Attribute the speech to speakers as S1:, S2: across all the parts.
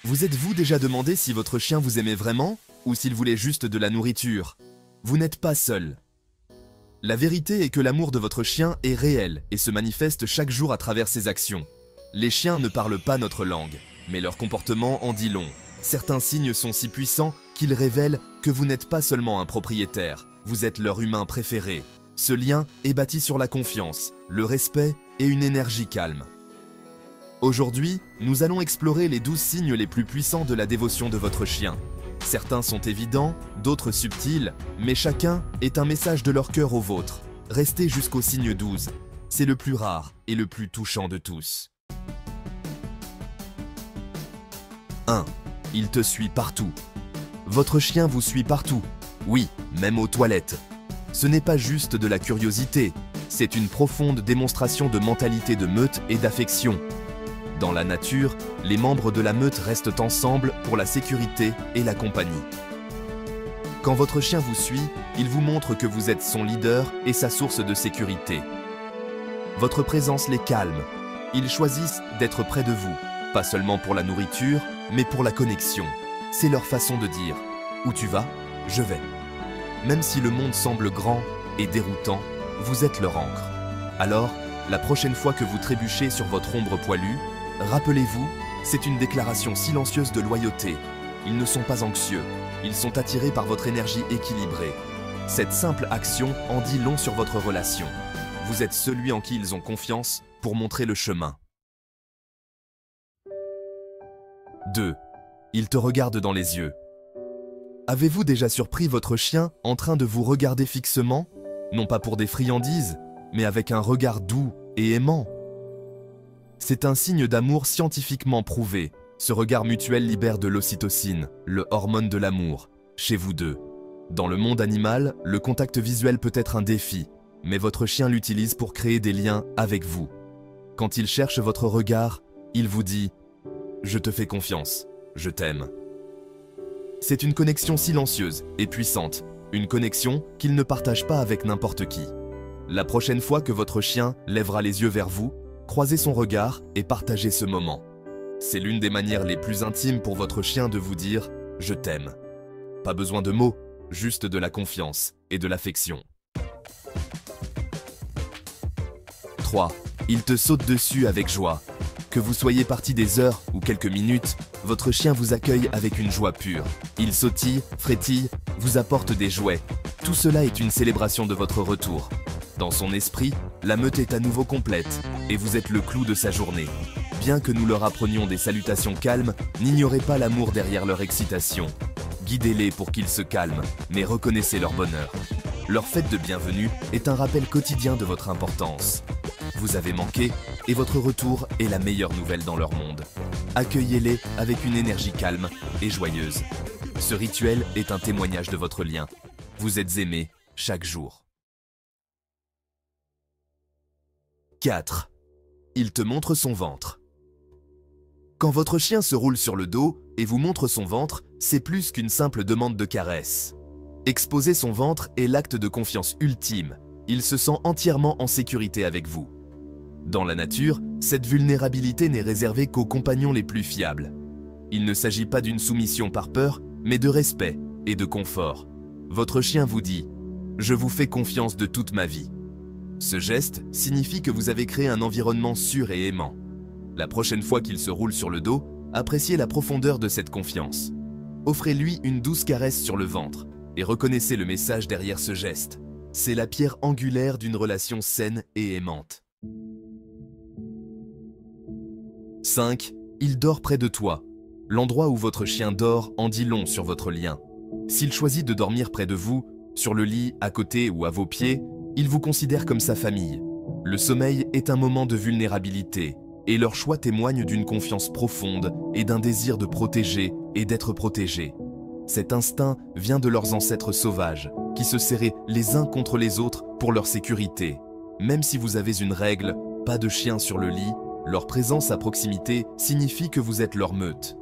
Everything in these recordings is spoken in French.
S1: Vous êtes-vous déjà demandé si votre chien vous aimait vraiment ou s'il voulait juste de la nourriture? Vous n'êtes pas seul. La vérité est que l'amour de votre chien est réel et se manifeste chaque jour à travers ses actions. Les chiens ne parlent pas notre langue, mais leur comportement en dit long. Certains signes sont si puissants qu'ils révèlent que vous n'êtes pas seulement un propriétaire, vous êtes leur humain préféré. Ce lien est bâti sur la confiance, le respect et une énergie calme. Aujourd'hui, nous allons explorer les 12 signes les plus puissants de la dévotion de votre chien. Certains sont évidents, d'autres subtils, mais chacun est un message de leur cœur au vôtre. Restez jusqu'au signe 12. C'est le plus rare et le plus touchant de tous. 1. Il te suit partout. Votre chien vous suit partout. Oui, même aux toilettes. Ce n'est pas juste de la curiosité, c'est une profonde démonstration de mentalité de meute et d'affection. Dans la nature, les membres de la meute restent ensemble pour la sécurité et la compagnie. Quand votre chien vous suit, il vous montre que vous êtes son leader et sa source de sécurité. Votre présence les calme. Ils choisissent d'être près de vous, pas seulement pour la nourriture, mais pour la connexion. C'est leur façon de dire « Où tu vas, je vais ». Même si le monde semble grand et déroutant, vous êtes leur encre. Alors, la prochaine fois que vous trébuchez sur votre ombre poilue, rappelez-vous, c'est une déclaration silencieuse de loyauté. Ils ne sont pas anxieux, ils sont attirés par votre énergie équilibrée. Cette simple action en dit long sur votre relation. Vous êtes celui en qui ils ont confiance pour montrer le chemin. 2. Il te regarde dans les yeux. Avez-vous déjà surpris votre chien en train de vous regarder fixement, non pas pour des friandises, mais avec un regard doux et aimant? C'est un signe d'amour scientifiquement prouvé. Ce regard mutuel libère de l'ocytocine, le hormone de l'amour, chez vous deux. Dans le monde animal, le contact visuel peut être un défi, mais votre chien l'utilise pour créer des liens avec vous. Quand il cherche votre regard, il vous dit « Je te fais confiance, je t'aime ». C'est une connexion silencieuse et puissante, une connexion qu'il ne partage pas avec n'importe qui. La prochaine fois que votre chien lèvera les yeux vers vous, croisez son regard et partagez ce moment. C'est l'une des manières les plus intimes pour votre chien de vous dire « Je t'aime ». Pas besoin de mots, juste de la confiance et de l'affection. 3. Il te saute dessus avec joie. Que vous soyez parti des heures ou quelques minutes, votre chien vous accueille avec une joie pure. Il sautille, frétille, vous apporte des jouets. Tout cela est une célébration de votre retour. Dans son esprit, la meute est à nouveau complète et vous êtes le clou de sa journée. Bien que nous leur apprenions des salutations calmes, n'ignorez pas l'amour derrière leur excitation. Guidez-les pour qu'ils se calment, mais reconnaissez leur bonheur. Leur fête de bienvenue est un rappel quotidien de votre importance. Vous avez manqué et votre retour est la meilleure nouvelle dans leur monde. Accueillez-les avec une énergie calme et joyeuse. Ce rituel est un témoignage de votre lien. Vous êtes aimés chaque jour. 4. Il te montre son ventre. Quand votre chien se roule sur le dos et vous montre son ventre, c'est plus qu'une simple demande de caresse. Exposer son ventre est l'acte de confiance ultime. Il se sent entièrement en sécurité avec vous. Dans la nature, cette vulnérabilité n'est réservée qu'aux compagnons les plus fiables. Il ne s'agit pas d'une soumission par peur, mais de respect et de confort. Votre chien vous dit « Je vous fais confiance de toute ma vie ». Ce geste signifie que vous avez créé un environnement sûr et aimant. La prochaine fois qu'il se roule sur le dos, appréciez la profondeur de cette confiance. Offrez-lui une douce caresse sur le ventre et reconnaissez le message derrière ce geste. C'est la pierre angulaire d'une relation saine et aimante. 5. Il dort près de toi. L'endroit où votre chien dort en dit long sur votre lien. S'il choisit de dormir près de vous, sur le lit, à côté ou à vos pieds, il vous considère comme sa famille. Le sommeil est un moment de vulnérabilité, et leur choix témoigne d'une confiance profonde et d'un désir de protéger et d'être protégé. Cet instinct vient de leurs ancêtres sauvages, qui se serraient les uns contre les autres pour leur sécurité. Même si vous avez une règle, pas de chien sur le lit, leur présence à proximité signifie que vous êtes leur meute.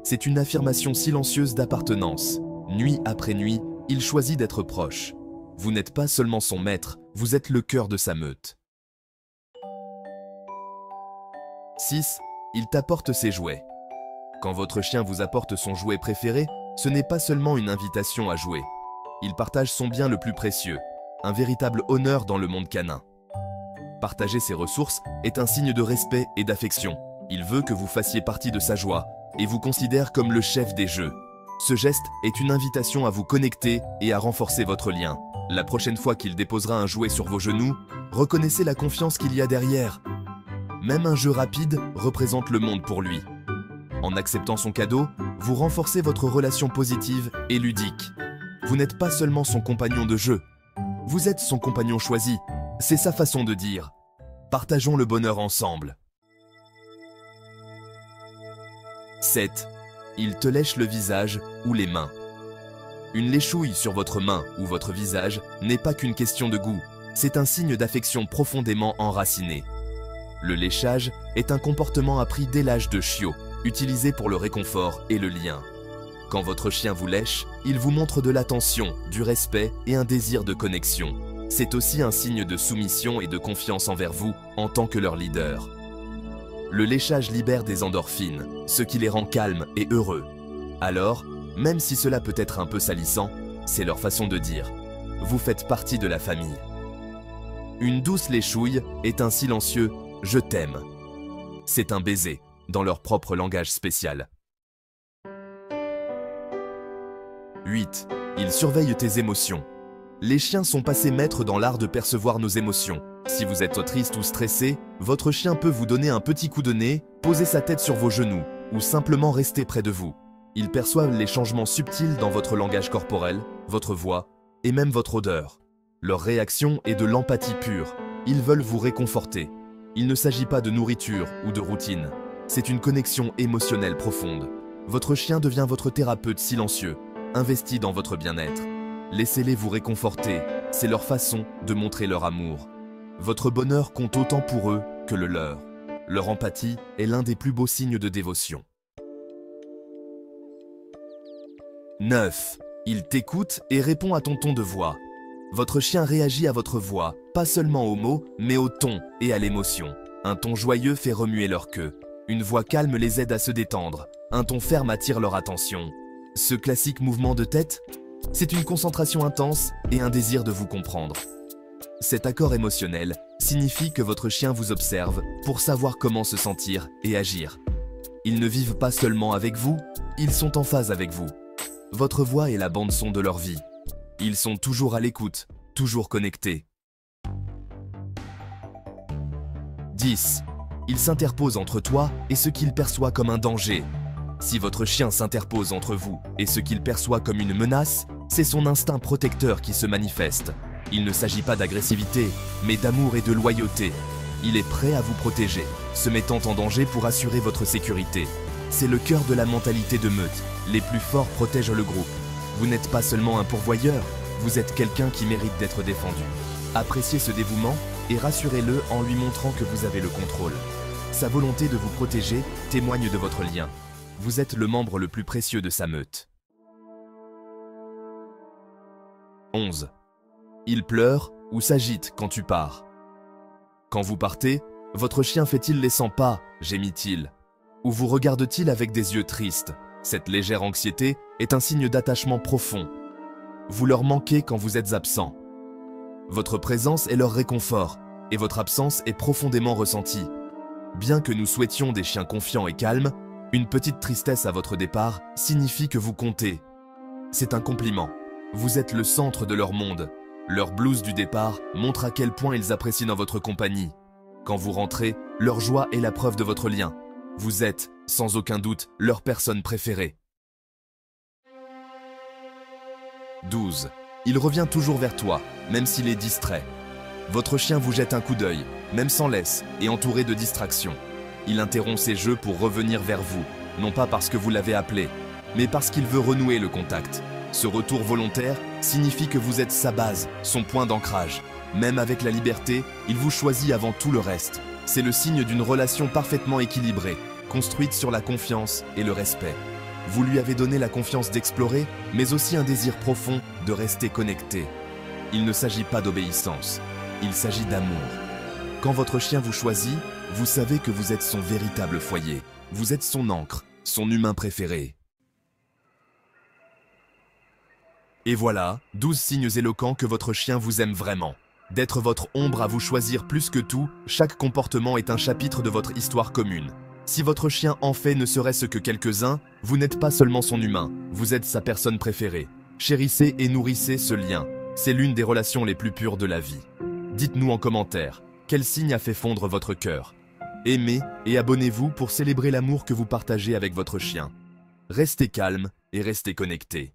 S1: C'est une affirmation silencieuse d'appartenance. Nuit après nuit, il choisit d'être proche. Vous n'êtes pas seulement son maître, vous êtes le cœur de sa meute. 6. Il t'apporte ses jouets. Quand votre chien vous apporte son jouet préféré, ce n'est pas seulement une invitation à jouer. Il partage son bien le plus précieux, un véritable honneur dans le monde canin. Partager ses ressources est un signe de respect et d'affection. Il veut que vous fassiez partie de sa joie et vous considère comme le chef des jeux. Ce geste est une invitation à vous connecter et à renforcer votre lien. La prochaine fois qu'il déposera un jouet sur vos genoux, reconnaissez la confiance qu'il y a derrière. Même un jeu rapide représente le monde pour lui. En acceptant son cadeau, vous renforcez votre relation positive et ludique. Vous n'êtes pas seulement son compagnon de jeu, vous êtes son compagnon choisi. C'est sa façon de dire. Partageons le bonheur ensemble. 7. Il te lèche le visage ou les mains. Une léchouille sur votre main ou votre visage n'est pas qu'une question de goût, c'est un signe d'affection profondément enraciné. Le léchage est un comportement appris dès l'âge de chiot, utilisé pour le réconfort et le lien. Quand votre chien vous lèche, il vous montre de l'attention, du respect et un désir de connexion. C'est aussi un signe de soumission et de confiance envers vous en tant que leur leader. Le léchage libère des endorphines, ce qui les rend calmes et heureux. Alors, même si cela peut être un peu salissant, c'est leur façon de dire « Vous faites partie de la famille ». Une douce léchouille est un silencieux « Je t'aime ». C'est un baiser, dans leur propre langage spécial. 8. Ils surveillent tes émotions. Les chiens sont passés maîtres dans l'art de percevoir nos émotions. Si vous êtes triste ou stressé, votre chien peut vous donner un petit coup de nez, poser sa tête sur vos genoux ou simplement rester près de vous. Ils perçoivent les changements subtils dans votre langage corporel, votre voix et même votre odeur. Leur réaction est de l'empathie pure. Ils veulent vous réconforter. Il ne s'agit pas de nourriture ou de routine. C'est une connexion émotionnelle profonde. Votre chien devient votre thérapeute silencieux, investi dans votre bien-être. Laissez-les vous réconforter, c'est leur façon de montrer leur amour. Votre bonheur compte autant pour eux que le leur. Leur empathie est l'un des plus beaux signes de dévotion. 9. Il t'écoute et répond à ton ton de voix. Votre chien réagit à votre voix, pas seulement aux mots, mais au ton et à l'émotion. Un ton joyeux fait remuer leur queue. Une voix calme les aide à se détendre. Un ton ferme attire leur attention. Ce classique mouvement de tête, c'est une concentration intense et un désir de vous comprendre. Cet accord émotionnel signifie que votre chien vous observe pour savoir comment se sentir et agir. Ils ne vivent pas seulement avec vous, ils sont en phase avec vous. Votre voix est la bande-son de leur vie. Ils sont toujours à l'écoute, toujours connectés. 10. Il s'interpose entre toi et ce qu'il perçoit comme un danger. Si votre chien s'interpose entre vous et ce qu'il perçoit comme une menace, c'est son instinct protecteur qui se manifeste. Il ne s'agit pas d'agressivité, mais d'amour et de loyauté. Il est prêt à vous protéger, se mettant en danger pour assurer votre sécurité. C'est le cœur de la mentalité de meute. Les plus forts protègent le groupe. Vous n'êtes pas seulement un pourvoyeur, vous êtes quelqu'un qui mérite d'être défendu. Appréciez ce dévouement et rassurez-le en lui montrant que vous avez le contrôle. Sa volonté de vous protéger témoigne de votre lien. Vous êtes le membre le plus précieux de sa meute. 11. Il pleure ou s'agite quand tu pars. Quand vous partez, votre chien fait-il les 100 pas, gémit-il? Ou vous regarde-t-il avec des yeux tristes? Cette légère anxiété est un signe d'attachement profond. Vous leur manquez quand vous êtes absent. Votre présence est leur réconfort et votre absence est profondément ressentie. Bien que nous souhaitions des chiens confiants et calmes, une petite tristesse à votre départ signifie que vous comptez. C'est un compliment. Vous êtes le centre de leur monde. Leur blues du départ montre à quel point ils apprécient dans votre compagnie. Quand vous rentrez, leur joie est la preuve de votre lien. Vous êtes, sans aucun doute, leur personne préférée. 12. Il revient toujours vers toi, même s'il est distrait. Votre chien vous jette un coup d'œil, même sans laisse, et entouré de distractions. Il interrompt ses jeux pour revenir vers vous, non pas parce que vous l'avez appelé, mais parce qu'il veut renouer le contact. Ce retour volontaire signifie que vous êtes sa base, son point d'ancrage. Même avec la liberté, il vous choisit avant tout le reste. C'est le signe d'une relation parfaitement équilibrée, construite sur la confiance et le respect. Vous lui avez donné la confiance d'explorer, mais aussi un désir profond de rester connecté. Il ne s'agit pas d'obéissance, il s'agit d'amour. Quand votre chien vous choisit, vous savez que vous êtes son véritable foyer. Vous êtes son ancre, son humain préféré. Et voilà, 12 signes éloquents que votre chien vous aime vraiment. D'être votre ombre à vous choisir plus que tout, chaque comportement est un chapitre de votre histoire commune. Si votre chien en fait ne serait-ce que quelques-uns, vous n'êtes pas seulement son humain, vous êtes sa personne préférée. Chérissez et nourrissez ce lien. C'est l'une des relations les plus pures de la vie. Dites-nous en commentaire, quel signe a fait fondre votre cœur? Aimez et abonnez-vous pour célébrer l'amour que vous partagez avec votre chien. Restez calme et restez connectés.